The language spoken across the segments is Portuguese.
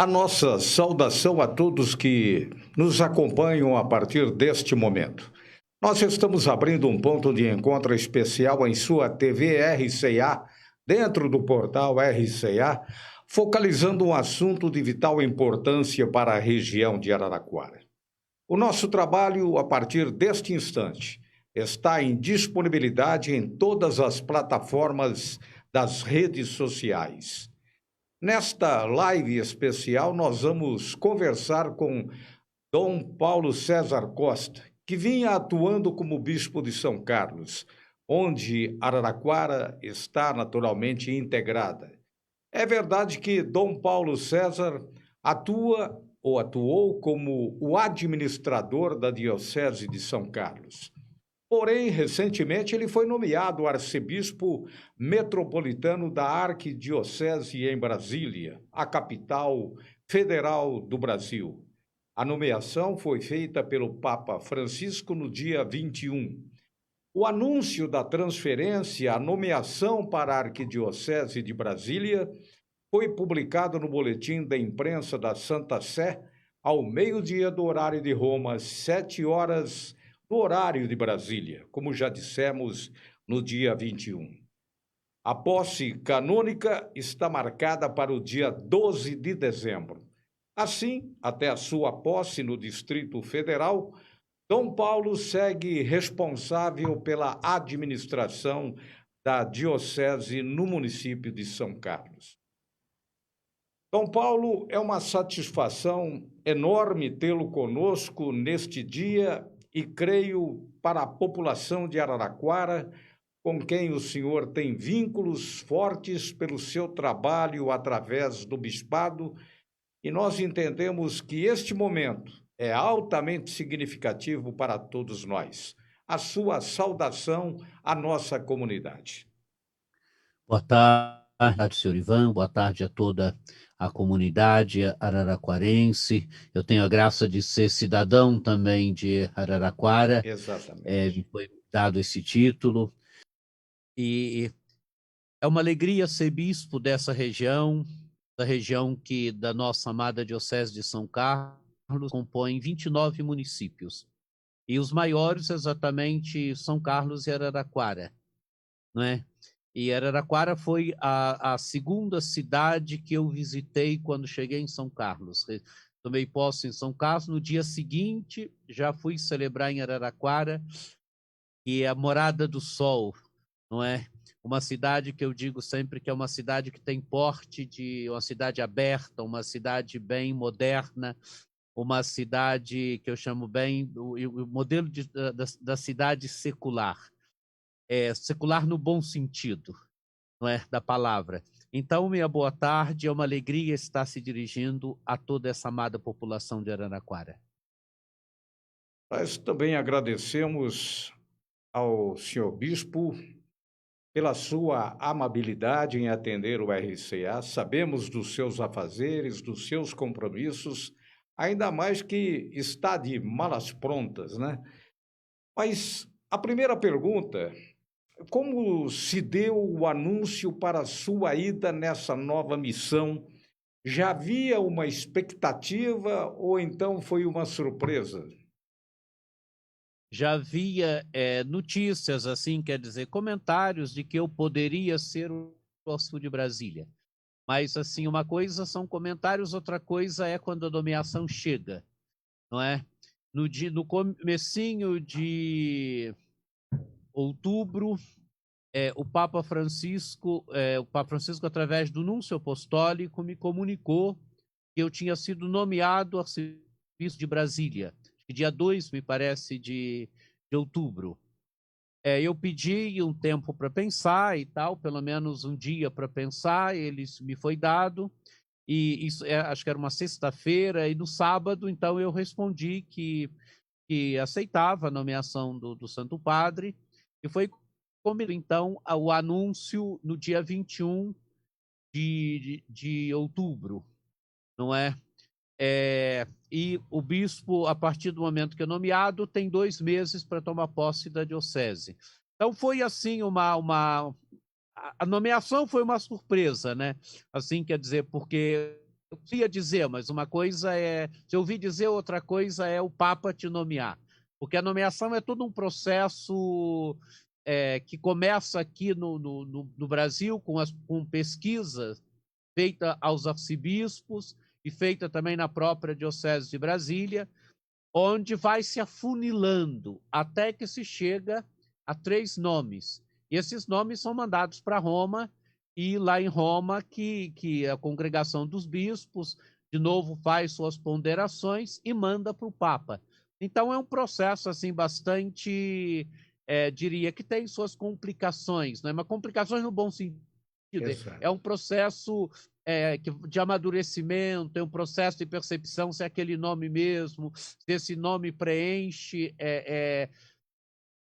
A nossa saudação a todos que nos acompanham a partir deste momento. Nós estamos abrindo um ponto de encontro especial em sua TV RCA, dentro do portal RCA, focalizando um assunto de vital importância para a região de Araraquara. O nosso trabalho, a partir deste instante, está em disponibilidade em todas as plataformas das redes sociais. Nesta live especial, nós vamos conversar com Dom Paulo César Costa, que vinha atuando como bispo de São Carlos, onde Araraquara está naturalmente integrada. É verdade que Dom Paulo César atua ou atuou como o administrador da Diocese de São Carlos. Porém, recentemente ele foi nomeado arcebispo metropolitano da Arquidiocese em Brasília, a capital federal do Brasil. A nomeação foi feita pelo Papa Francisco no dia 21. O anúncio da transferência, a nomeação para a Arquidiocese de Brasília, foi publicado no Boletim da Imprensa da Santa Sé ao meio-dia do horário de Roma, 7 horas do horário de Brasília, como já dissemos, no dia 21. A posse canônica está marcada para o dia 12 de dezembro. Assim, até a sua posse no Distrito Federal, Dom Paulo segue responsável pela administração da Diocese no município de São Carlos. Dom Paulo, é uma satisfação enorme tê-lo conosco neste dia e creio para a população de Araraquara, com quem o senhor tem vínculos fortes pelo seu trabalho através do bispado, e nós entendemos que este momento é altamente significativo para todos nós. A sua saudação à nossa comunidade. Boa tarde, senhor Ivan. Boa tarde a toda a comunidade araraquarense. Eu tenho a graça de ser cidadão também de Araraquara. Exatamente. Me foi dado esse título. E é uma alegria ser bispo dessa região, da região que, da nossa amada Diocese de São Carlos, compõe 29 municípios. E os maiores, exatamente, São Carlos e Araraquara, não é? E Araraquara foi a segunda cidade que eu visitei quando cheguei em São Carlos. Tomei posse em São Carlos, no dia seguinte já fui celebrar em Araraquara, que é a Morada do Sol, não é? Uma cidade que eu digo sempre que é uma cidade que tem porte de uma cidade aberta, uma cidade bem moderna, uma cidade que eu chamo bem o modelo da cidade secular. Secular no bom sentido, não é, da palavra. Então, minha boa tarde, é uma alegria estar se dirigindo a toda essa amada população de Araraquara. Nós também agradecemos ao senhor bispo pela sua amabilidade em atender o RCA. Sabemos dos seus afazeres, dos seus compromissos, ainda mais que está de malas prontas, né? Mas a primeira pergunta: como se deu o anúncio para a sua ida nessa nova missão? Já havia uma expectativa ou então foi uma surpresa? Já havia notícias, assim, quer dizer, comentários de que eu poderia ser o próximo de Brasília. Mas, assim, uma coisa são comentários, outra coisa é quando a nomeação chega, não é? No comecinho de outubro, o Papa Francisco, através do Núncio Apostólico, me comunicou que eu tinha sido nomeado arcebispo de Brasília, dia 2, me parece, de outubro. Eu pedi um tempo para pensar e tal, pelo menos um dia para pensar, ele me foi dado, e isso acho que era uma sexta-feira, e no sábado, então, eu respondi que aceitava a nomeação do Santo Padre, e foi combinado, então, o anúncio no dia 21 de outubro, não é? E o bispo, a partir do momento que é nomeado, tem 2 meses para tomar posse da diocese. Então foi assim a nomeação foi uma surpresa, né? Assim, quer dizer, porque eu queria dizer, mas uma coisa é, se eu ouvi dizer, outra coisa é o Papa te nomear. Porque a nomeação é todo um processo que começa aqui no Brasil com pesquisa feita aos arcebispos e feita também na própria Diocese de Brasília, onde vai se afunilando até que se chega a 3 nomes. E esses nomes são mandados para Roma, e lá em Roma que a congregação dos bispos, de novo, faz suas ponderações e manda para o Papa. Então é um processo assim bastante, diria que tem suas complicações, né? Mas complicações no bom sentido. É Exato. um processo de amadurecimento, é um processo de percepção se é aquele nome mesmo, se esse nome preenche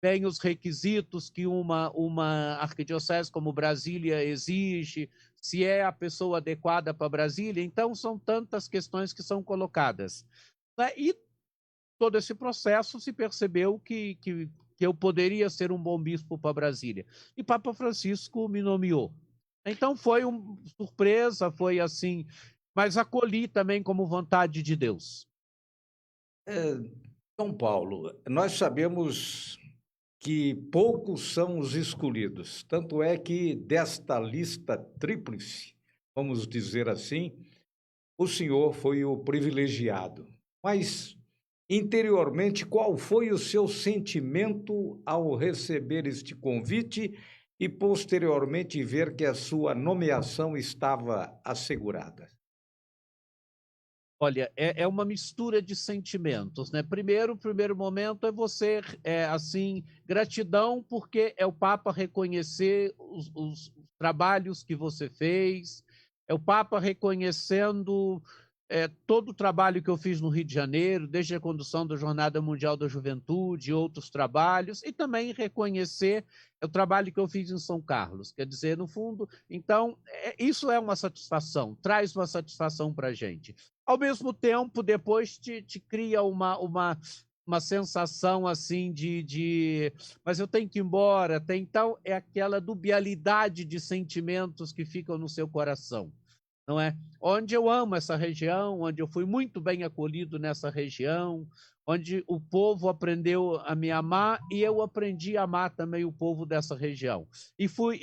bem os requisitos que uma arquidiocese como Brasília exige, se é a pessoa adequada para Brasília. Então, são tantas questões que são colocadas. Né? E todo esse processo se percebeu que eu poderia ser um bom bispo para Brasília. E Papa Francisco me nomeou. Então foi uma surpresa, foi assim, mas acolhi também como vontade de Deus. São Paulo, nós sabemos que poucos são os escolhidos. Tanto é que desta lista tríplice, vamos dizer assim, o senhor foi o privilegiado. Mas, interiormente, qual foi o seu sentimento ao receber este convite e, posteriormente, ver que a sua nomeação estava assegurada? Olha, é uma mistura de sentimentos, né? Primeiro, o primeiro momento é você, assim, gratidão, porque é o Papa reconhecer os trabalhos que você fez, é o Papa reconhecendo todo o trabalho que eu fiz no Rio de Janeiro, desde a condução da Jornada Mundial da Juventude, outros trabalhos, e também reconhecer o trabalho que eu fiz em São Carlos. Quer dizer, no fundo, então, isso é uma satisfação, traz uma satisfação para a gente. Ao mesmo tempo, depois te cria uma sensação assim mas eu tenho que ir embora. Então, é aquela dubialidade de sentimentos que ficam no seu coração, não é? Onde eu amo essa região, onde eu fui muito bem acolhido nessa região, onde o povo aprendeu a me amar e eu aprendi a amar também o povo dessa região. E fui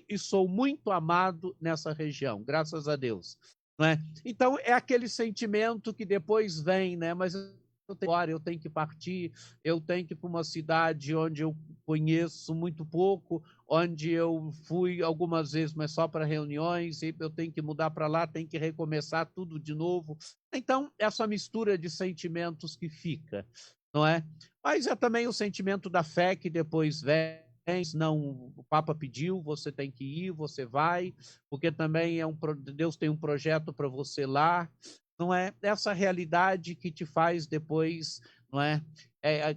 e sou muito amado nessa região, graças a Deus. Não é? Então, é aquele sentimento que depois vem, né? Mas eu tenho que partir, eu tenho que ir para uma cidade onde eu conheço muito pouco, onde eu fui algumas vezes, mas só para reuniões, e eu tenho que mudar para lá, tenho que recomeçar tudo de novo. Então, essa mistura de sentimentos que fica, não é? Mas é também o sentimento da fé que depois vem. Não, o Papa pediu, você tem que ir, você vai, porque também Deus tem um projeto para você lá, não é? Essa realidade que te faz depois, não é?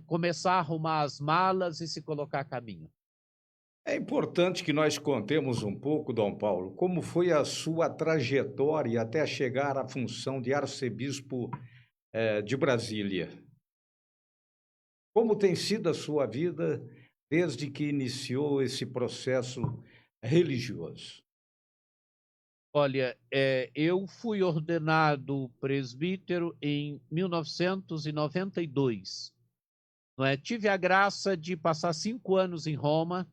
Começar a arrumar as malas e se colocar a caminho. É importante que nós contemos um pouco, Dom Paulo, como foi a sua trajetória até chegar à função de arcebispo, de Brasília. Como tem sido a sua vida desde que iniciou esse processo religioso? Olha, eu fui ordenado presbítero em 1992. Não é? Tive a graça de passar 5 anos em Roma,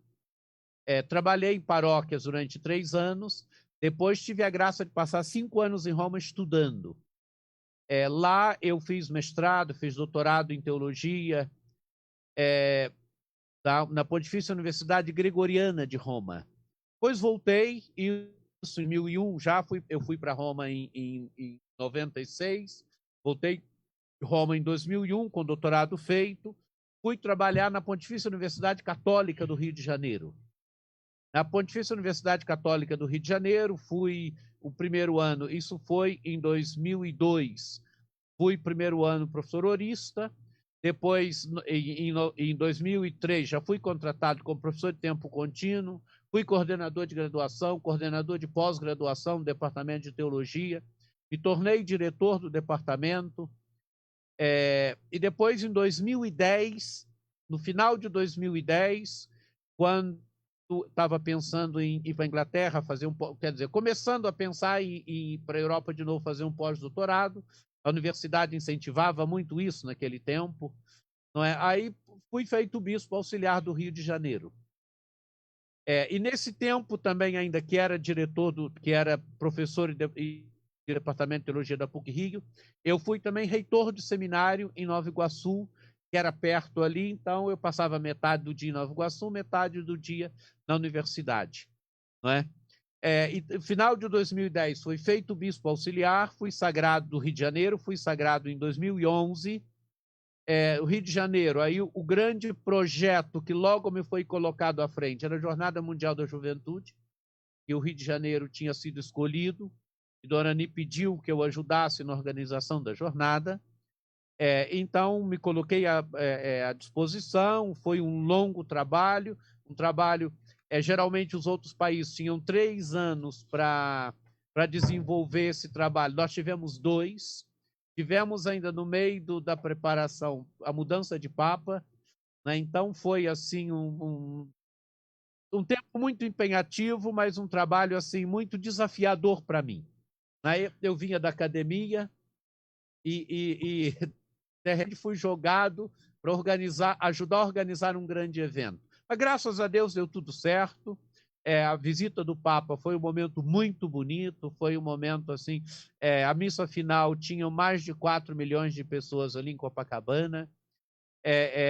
trabalhei em paróquias durante 3 anos, depois tive a graça de passar 5 anos em Roma estudando. Lá eu fiz mestrado, fiz doutorado em teologia, na Pontifícia Universidade Gregoriana de Roma. Depois voltei, isso em 1001, eu fui para Roma em 96, voltei Roma em 2001, com doutorado feito, fui trabalhar na Pontifícia Universidade Católica do Rio de Janeiro. Na Pontifícia Universidade Católica do Rio de Janeiro, fui o primeiro ano, isso foi em 2002, fui primeiro ano professor horista, depois, em 2003, já fui contratado como professor de tempo contínuo, fui coordenador de graduação, coordenador de pós-graduação no Departamento de Teologia, me tornei diretor do departamento, e depois, em 2010, no final de 2010, quando estava pensando em ir para a Inglaterra, quer dizer, começando a pensar em ir para a Europa de novo fazer um pós-doutorado. A universidade incentivava muito isso naquele tempo, não é? Aí fui feito bispo auxiliar do Rio de Janeiro. E nesse tempo também, ainda que era que era professor e departamento de teologia da PUC-Rio, eu fui também reitor de seminário em Nova Iguaçu, que era perto ali, então eu passava metade do dia em Nova Iguaçu, metade do dia na universidade, não é? E no final de 2010 fui feito bispo auxiliar, fui sagrado do Rio de Janeiro, fui sagrado em 2011. O Rio de Janeiro, aí o grande projeto que logo me foi colocado à frente era a Jornada Mundial da Juventude, e o Rio de Janeiro tinha sido escolhido, e Dorani pediu que eu ajudasse na organização da jornada. Então me coloquei à disposição, foi um longo trabalho, geralmente os outros países tinham 3 anos para desenvolver esse trabalho, nós tivemos 2. Tivemos ainda no meio da preparação a mudança de Papa, né? Então foi assim um tempo muito empenhativo, mas um trabalho assim muito desafiador para mim. Né? Eu vinha da academia e de repente fui jogado para ajudar a organizar um grande evento. Mas graças a Deus deu tudo certo. A visita do Papa foi um momento muito bonito, foi um momento assim, a missa final tinha mais de 4 milhões de pessoas ali em Copacabana,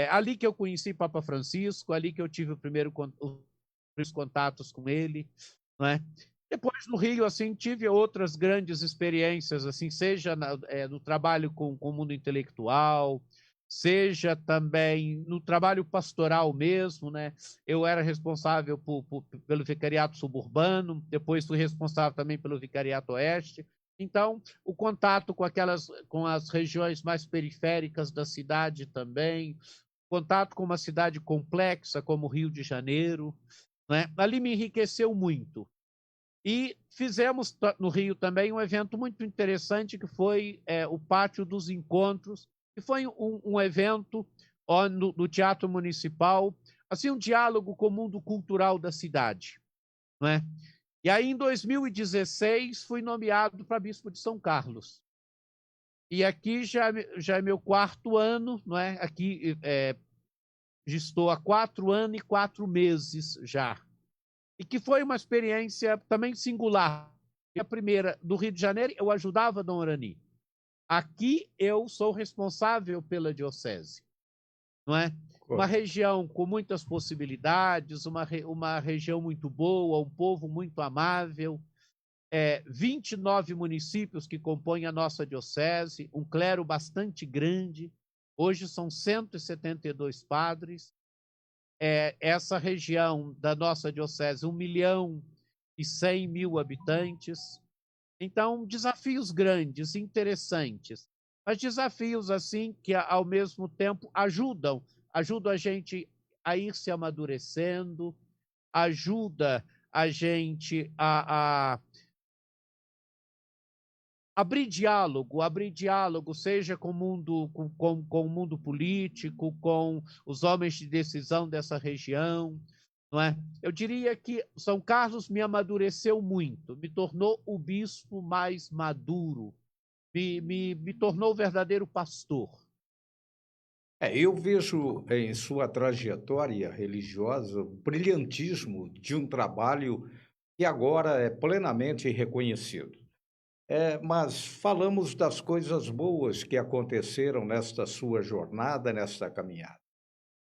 ali que eu conheci Papa Francisco, ali que eu tive os primeiros contatos com ele, não é? Depois no Rio, assim, tive outras grandes experiências, assim, seja no trabalho com o mundo intelectual, seja também no trabalho pastoral mesmo, né? Eu era responsável pelo vicariato suburbano, depois fui responsável também pelo vicariato oeste. Então, o contato com as regiões mais periféricas da cidade também, contato com uma cidade complexa como o Rio de Janeiro, né? Ali me enriqueceu muito. E fizemos no Rio também um evento muito interessante, que foi o Pátio dos Encontros, que foi um evento no Teatro Municipal, assim, um diálogo com o mundo cultural da cidade. Não é? E aí, em 2016, fui nomeado para bispo de São Carlos. E aqui já é meu 4º ano, não é? Aqui estou há 4 anos e 4 meses já. E que foi uma experiência também singular. A primeira, do Rio de Janeiro, eu ajudava Dom Orani. Aqui eu sou responsável pela diocese, não é? Uma região com muitas possibilidades, uma região muito boa, um povo muito amável, 29 municípios que compõem a nossa diocese, um clero bastante grande, hoje são 172 padres, essa região da nossa diocese, 1.100.000 habitantes. Então, desafios grandes, interessantes, mas desafios assim que, ao mesmo tempo, ajudam a gente a ir se amadurecendo, ajuda a gente a abrir diálogo, seja com o mundo político, com os homens de decisão dessa região, não é? Eu diria que São Carlos me amadureceu muito, me tornou o bispo mais maduro, me tornou o verdadeiro pastor. Eu vejo em sua trajetória religiosa o brilhantismo de um trabalho que agora é plenamente reconhecido. Mas falamos das coisas boas que aconteceram nesta sua jornada, nesta caminhada.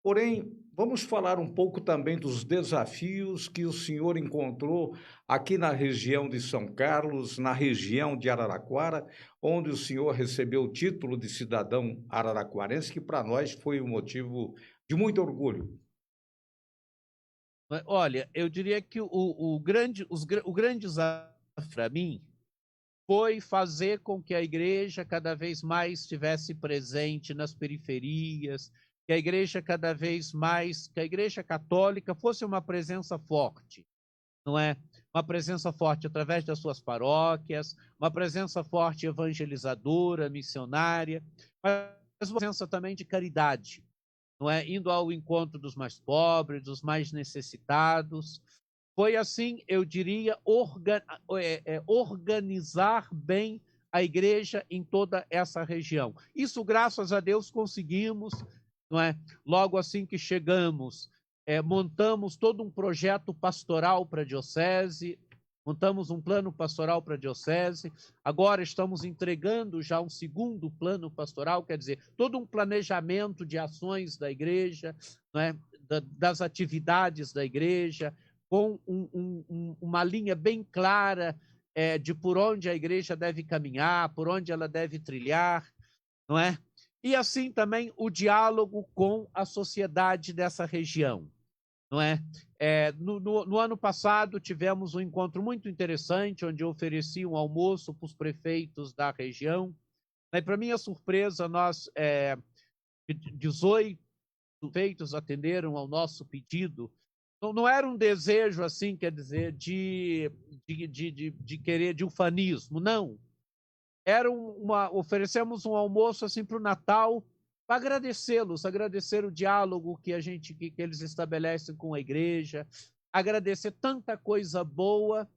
Porém, vamos falar um pouco também dos desafios que o senhor encontrou aqui na região de São Carlos, na região de Araraquara, onde o senhor recebeu o título de cidadão araraquarense, que para nós foi um motivo de muito orgulho. Olha, eu diria que o grande desafio para mim foi fazer com que a igreja cada vez mais estivesse presente nas periferias, que a igreja cada vez mais, que a igreja católica fosse uma presença forte, não é? Uma presença forte através das suas paróquias, uma presença forte evangelizadora, missionária, mas uma presença também de caridade. não é? Indo ao encontro dos mais pobres, dos mais necessitados. Foi assim, eu diria, organizar bem a igreja em toda essa região. Isso, graças a Deus, conseguimos, não é? Logo assim que chegamos, montamos todo um projeto pastoral para a diocese, montamos um plano pastoral para a diocese, agora estamos entregando já um segundo plano pastoral, quer dizer, todo um planejamento de ações da igreja, não é? Das atividades da igreja, com uma linha bem clara de por onde a igreja deve caminhar, por onde ela deve trilhar, não é? E assim também o diálogo com a sociedade dessa região, não é? No ano passado tivemos um encontro muito interessante, onde eu ofereci um almoço para os prefeitos da região. E, para minha surpresa, 18 prefeitos atenderam ao nosso pedido. Não era um desejo, assim, quer dizer, de querer, de ufanismo, não. Oferecemos um almoço assim para o Natal, para agradecê-los, agradecer o diálogo que eles estabelecem com a igreja, agradecer tanta coisa boa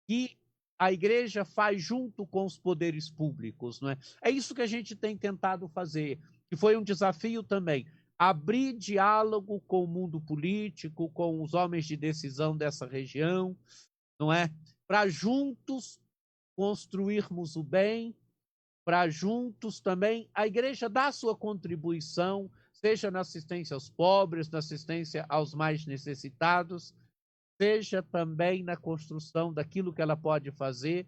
que a igreja faz junto com os poderes públicos, não é? É isso que a gente tem tentado fazer, que foi um desafio também, abrir diálogo com o mundo político, com os homens de decisão dessa região, não é? Para juntos construirmos o bem, para juntos também a igreja dar sua contribuição, seja na assistência aos pobres, na assistência aos mais necessitados, seja também na construção daquilo que ela pode fazer,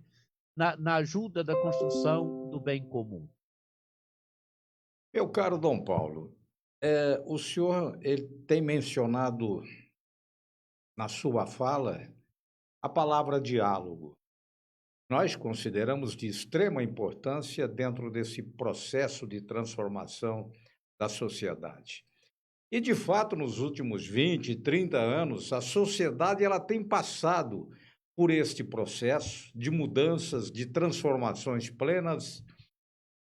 na ajuda da construção do bem comum. Meu caro Dom Paulo, o senhor ele tem mencionado na sua fala a palavra diálogo. Nós consideramos de extrema importância dentro desse processo de transformação da sociedade. E, de fato, nos últimos 20, 30 anos, a sociedade ela tem passado por este processo de mudanças, de transformações plenas.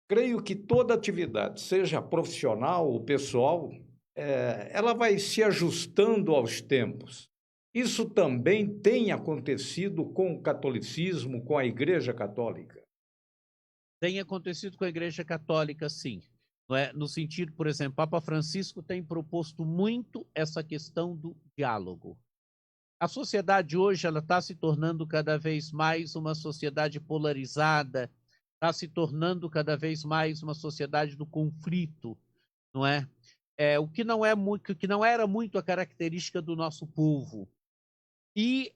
Creio que toda atividade, seja profissional ou pessoal, ela vai se ajustando aos tempos. Isso também tem acontecido com o catolicismo, com a Igreja Católica? Tem acontecido com a Igreja Católica, sim. Não é? No sentido, por exemplo, Papa Francisco tem proposto muito essa questão do diálogo. A sociedade hoje ela está se tornando cada vez mais uma sociedade polarizada, está se tornando cada vez mais uma sociedade do conflito, não é? O que não era muito a característica do nosso povo. E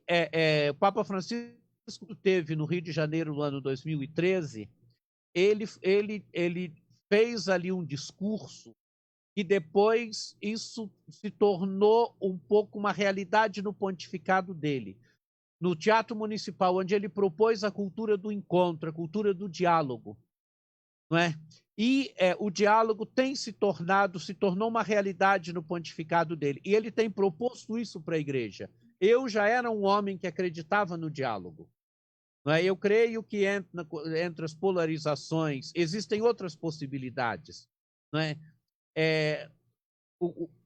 o Papa Francisco teve no Rio de Janeiro no ano 2013, ele fez ali um discurso e depois isso se tornou um pouco uma realidade no pontificado dele, no Teatro Municipal, onde ele propôs a cultura do encontro, a cultura do diálogo, não é? E o diálogo se tornou uma realidade no pontificado dele, e ele tem proposto isso para a igreja. Eu já era um homem que acreditava no diálogo, não é? Eu creio que entre as polarizações existem outras possibilidades, não é?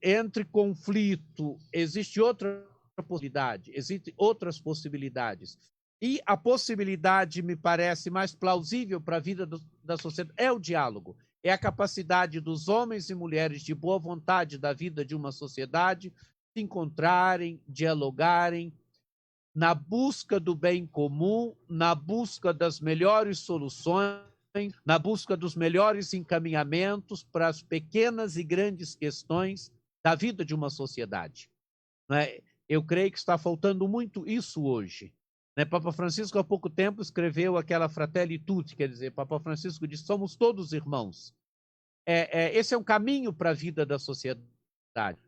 Entre conflito existe outra possibilidade, existem outras possibilidades. E a possibilidade, me parece, mais plausível para a vida da sociedade é o diálogo, é a capacidade dos homens e mulheres de boa vontade da vida de uma sociedade se encontrarem, dialogarem, na busca do bem comum, na busca das melhores soluções, na busca dos melhores encaminhamentos para as pequenas e grandes questões da vida de uma sociedade. Eu creio que está faltando muito isso hoje. Papa Francisco, há pouco tempo, escreveu aquela Fratelli Tutti, quer dizer, Papa Francisco disse, somos todos irmãos. Esse é um caminho para a vida da sociedade,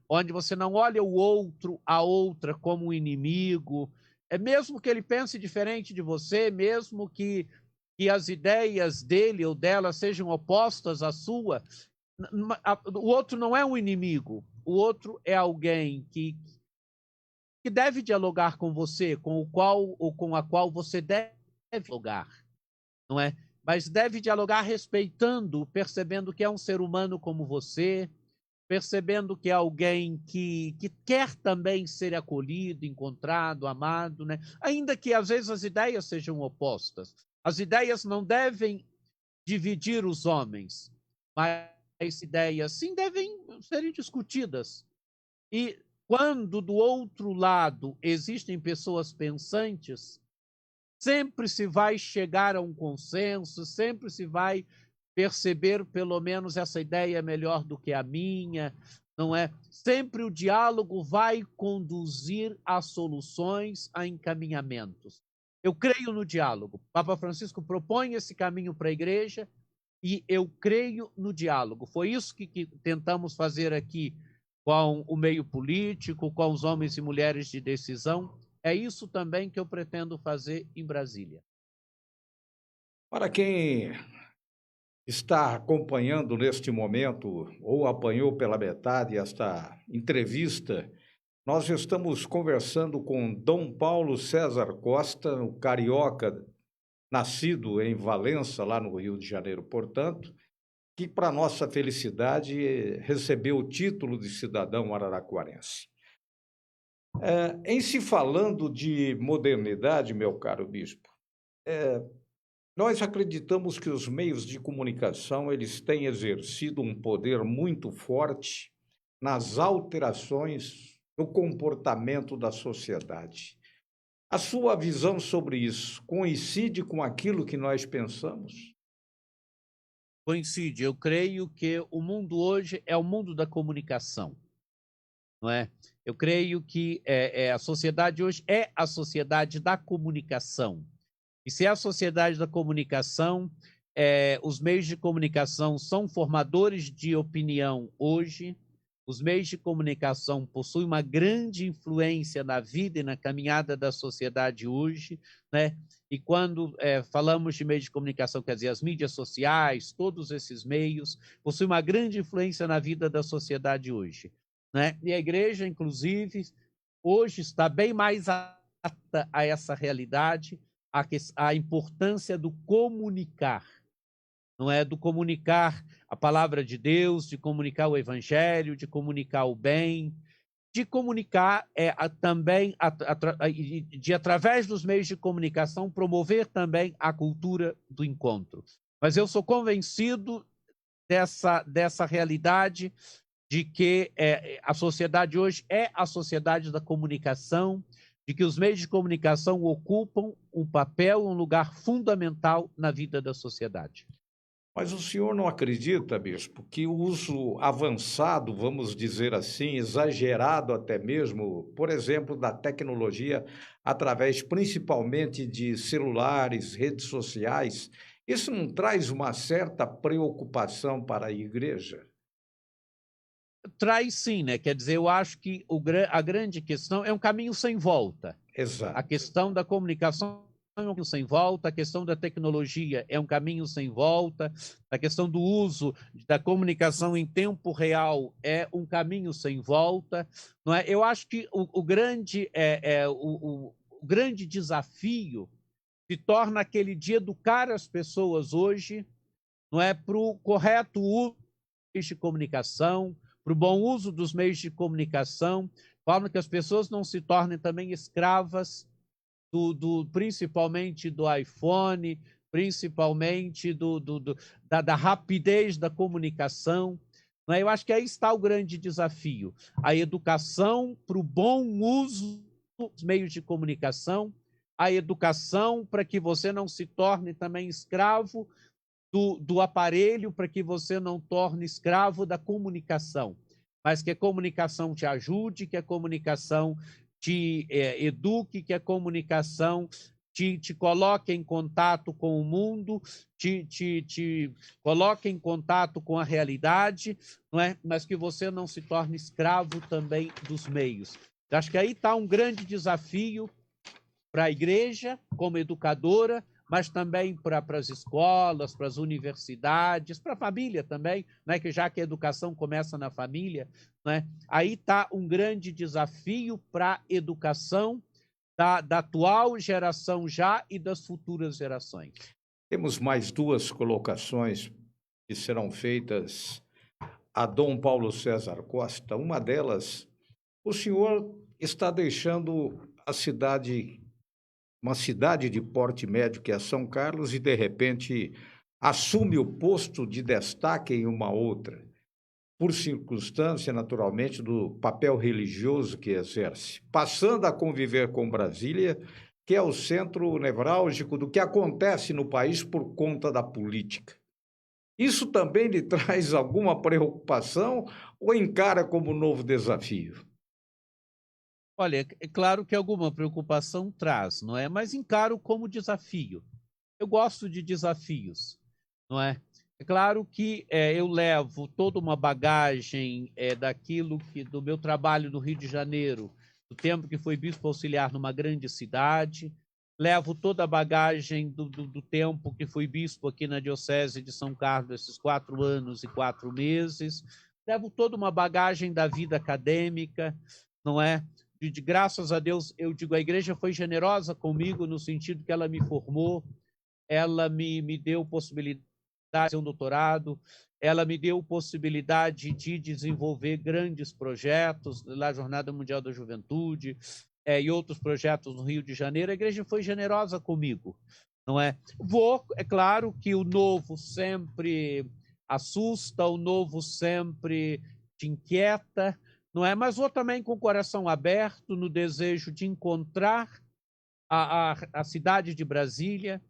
onde você não olha o outro, a outra, como um inimigo, mesmo que ele pense diferente de você, mesmo que as ideias dele ou dela sejam opostas à sua, o outro não é um inimigo, o outro é alguém que deve dialogar com você, com o qual ou com a qual você deve dialogar, não é? Mas deve dialogar respeitando, percebendo que é um ser humano como você, percebendo que é alguém que quer também ser acolhido, encontrado, amado, né? Ainda que às vezes as ideias sejam opostas. As ideias não devem dividir os homens, mas ideias sim devem serem discutidas. E quando do outro lado existem pessoas pensantes, sempre se vai chegar a um consenso, sempre se vai perceber pelo menos essa ideia é melhor do que a minha, não é? Sempre o diálogo vai conduzir a soluções, a encaminhamentos. Eu creio no diálogo. Papa Francisco propõe esse caminho para a igreja e eu creio no diálogo. Foi isso que tentamos fazer aqui com o meio político, com os homens e mulheres de decisão. É isso também que eu pretendo fazer em Brasília. Para quem está acompanhando neste momento, ou apanhou pela metade esta entrevista, nós estamos conversando com Dom Paulo César Costa, o carioca, nascido em Valença, lá no Rio de Janeiro, portanto, que, para nossa felicidade, recebeu o título de cidadão araraquarense. Em se falando de modernidade, meu caro bispo, nós acreditamos que os meios de comunicação eles têm exercido um poder muito forte nas alterações no comportamento da sociedade. A sua visão sobre isso coincide com aquilo que nós pensamos? Coincide. Eu creio que o mundo hoje é o mundo da comunicação, não é? Eu creio que a sociedade hoje é a sociedade da comunicação. E se é a sociedade da comunicação, os meios de comunicação são formadores de opinião hoje, os meios de comunicação possuem uma grande influência na vida e na caminhada da sociedade hoje, né? E quando falamos de meios de comunicação, quer dizer, as mídias sociais, todos esses meios, possuem uma grande influência na vida da sociedade hoje, né? E a igreja, inclusive, hoje está bem mais apta a essa realidade, a importância do comunicar, não é? Do comunicar a palavra de Deus, de comunicar o evangelho, de comunicar o bem, de comunicar também, de através dos meios de comunicação, promover também a cultura do encontro. Mas eu sou convencido dessa realidade de que a sociedade hoje é a sociedade da comunicação, de que os meios de comunicação ocupam um papel, um lugar fundamental na vida da sociedade. Mas o senhor não acredita, bispo, que o uso avançado, vamos dizer assim, exagerado até mesmo, por exemplo, da tecnologia, através principalmente de celulares, redes sociais, isso não traz uma certa preocupação para a igreja? Traz sim, né? Quer dizer, eu acho que a grande questão é um caminho sem volta. Exato. A questão da comunicação é um caminho sem volta, a questão da tecnologia é um caminho sem volta, a questão do uso da comunicação em tempo real é um caminho sem volta, não é? Eu acho que o grande desafio se torna aquele de educar as pessoas hoje, não é, para o correto uso de comunicação, para o bom uso dos meios de comunicação, de forma que as pessoas não se tornem também escravas principalmente do iPhone, principalmente da rapidez da comunicação. Né? Eu acho que aí está o grande desafio, a educação para o bom uso dos meios de comunicação, a educação para que você não se torne também escravo do aparelho, para que você não torne escravo da comunicação, mas que a comunicação te ajude, que a comunicação te eduque, que a comunicação te coloque em contato com o mundo, te coloque em contato com a realidade, não é? Mas que você não se torne escravo também dos meios. Eu acho que aí está um grande desafio para a igreja, como educadora, mas também para as escolas, para as universidades, para a família também, né? Que já que a educação começa na família, né? Aí está um grande desafio para a educação da atual geração já e das futuras gerações. Temos mais duas colocações que serão feitas a Dom Paulo César Costa. Uma delas, o senhor está deixando a cidade, uma cidade de porte médio que é São Carlos, e de repente assume o posto de destaque em uma outra, por circunstância, naturalmente, do papel religioso que exerce, passando a conviver com Brasília, que é o centro nevrálgico do que acontece no país por conta da política. Isso também lhe traz alguma preocupação ou encara como novo desafio? Olha, é claro que alguma preocupação traz, não é? Mas encaro como desafio. Eu gosto de desafios, não é? É claro que eu levo toda uma bagagem daquilo que do meu trabalho no Rio de Janeiro, do tempo que fui bispo auxiliar numa grande cidade, levo toda a bagagem do tempo que fui bispo aqui na Diocese de São Carlos, esses 4 anos e 4 meses, levo toda uma bagagem da vida acadêmica, não é? Graças a Deus, eu digo, a igreja foi generosa comigo no sentido que ela me formou, ela me deu possibilidade de fazer um doutorado, ela me deu possibilidade de desenvolver grandes projetos, lá a Jornada Mundial da Juventude, e outros projetos no Rio de Janeiro. A igreja foi generosa comigo, não é? É claro que o novo sempre assusta, o novo sempre te inquieta, não é? Mas vou também com o coração aberto no desejo de encontrar a cidade de Brasília,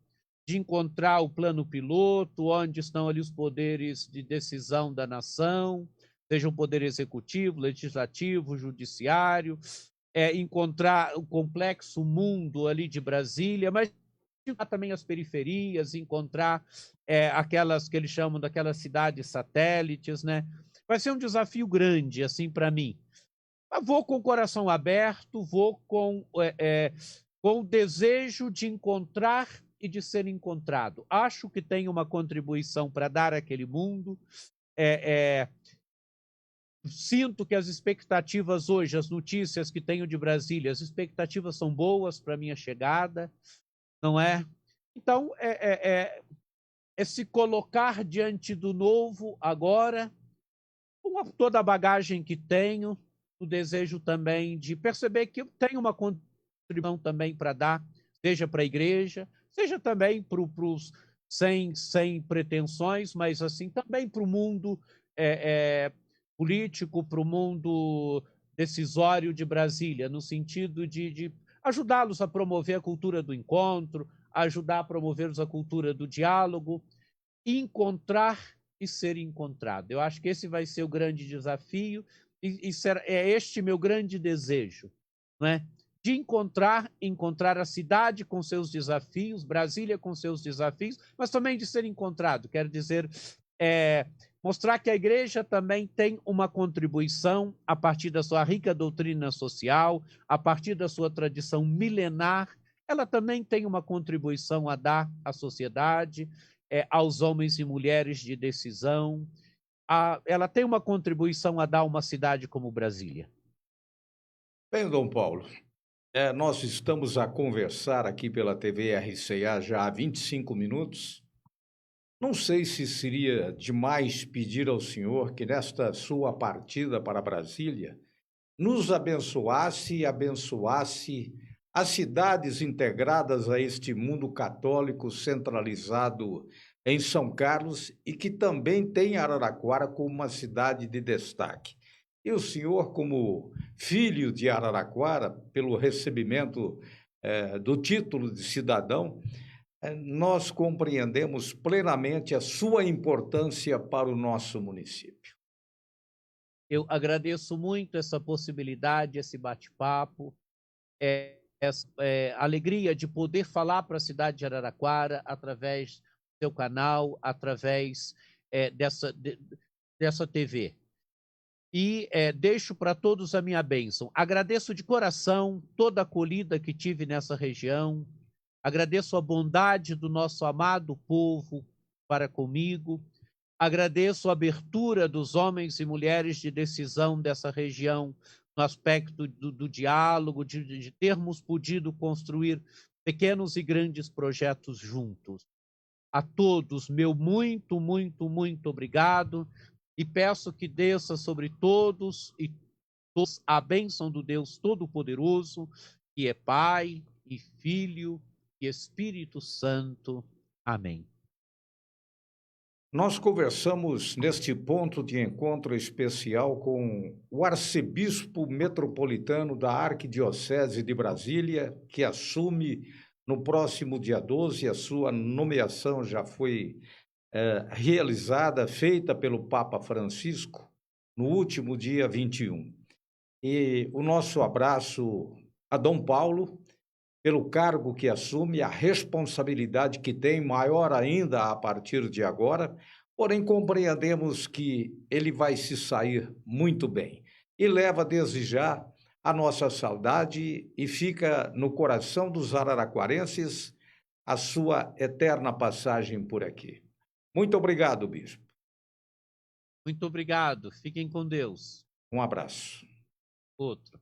de encontrar o plano piloto, onde estão ali os poderes de decisão da nação, seja o poder executivo, legislativo, judiciário, encontrar o complexo mundo ali de Brasília, mas também as periferias, encontrar aquelas que eles chamam daquelas cidades satélites, né? Vai ser um desafio grande, assim, para mim. Mas vou com o coração aberto, vou com o desejo de encontrar e de ser encontrado. Acho que tenho uma contribuição para dar àquele mundo. Sinto que as expectativas hoje, as notícias que tenho de Brasília, as expectativas são boas para a minha chegada, não é? Então, é se colocar diante do novo agora, com toda a bagagem que tenho, o desejo também de perceber que eu tenho uma contribuição também para dar, seja para a igreja, seja também para os sem pretensões, mas assim também para o mundo político, para o mundo decisório de Brasília, no sentido de ajudá-los a promover a cultura do encontro, ajudar a promover a cultura do diálogo, encontrar e ser encontrado. Eu acho que esse vai ser o grande desafio e é este meu grande desejo, não é? De encontrar a cidade com seus desafios, Brasília com seus desafios, mas também de ser encontrado. Quero dizer, mostrar que a igreja também tem uma contribuição a partir da sua rica doutrina social, a partir da sua tradição milenar, ela também tem uma contribuição a dar à sociedade, aos homens e mulheres de decisão. Ela tem uma contribuição a dar a uma cidade como Brasília. Bem, Dom Paulo, nós estamos a conversar aqui pela TV RCA já há 25 minutos. Não sei se seria demais pedir ao senhor que, nesta sua partida para Brasília, nos abençoasse e abençoasse as cidades integradas a este mundo católico centralizado em São Carlos e que também tem Araraquara como uma cidade de destaque. E o senhor, como filho de Araraquara, pelo recebimento do título de cidadão, nós compreendemos plenamente a sua importância para o nosso município. Eu agradeço muito essa possibilidade, esse bate-papo, essa alegria de poder falar para a cidade de Araraquara através do seu canal, através dessa TV. E deixo para todos a minha bênção. Agradeço de coração toda a acolhida que tive nessa região, agradeço a bondade do nosso amado povo para comigo, agradeço a abertura dos homens e mulheres de decisão dessa região no aspecto do diálogo, de termos podido construir pequenos e grandes projetos juntos. A todos, meu muito, muito, muito obrigado. e peço que desça sobre todos e todos a bênção do Deus Todo-Poderoso, que é Pai e Filho e Espírito Santo. Amém. Nós conversamos neste ponto de encontro especial com o arcebispo metropolitano da Arquidiocese de Brasília, que assume no próximo dia 12, a sua nomeação já foi realizada, feita pelo Papa Francisco, no último dia 21. E o nosso abraço a Dom Paulo, pelo cargo que assume, a responsabilidade que tem, maior ainda a partir de agora, porém compreendemos que ele vai se sair muito bem. E leva desde já a nossa saudade e fica no coração dos araraquarenses a sua eterna passagem por aqui. Muito obrigado, bispo. Muito obrigado. Fiquem com Deus. Um abraço. Outro.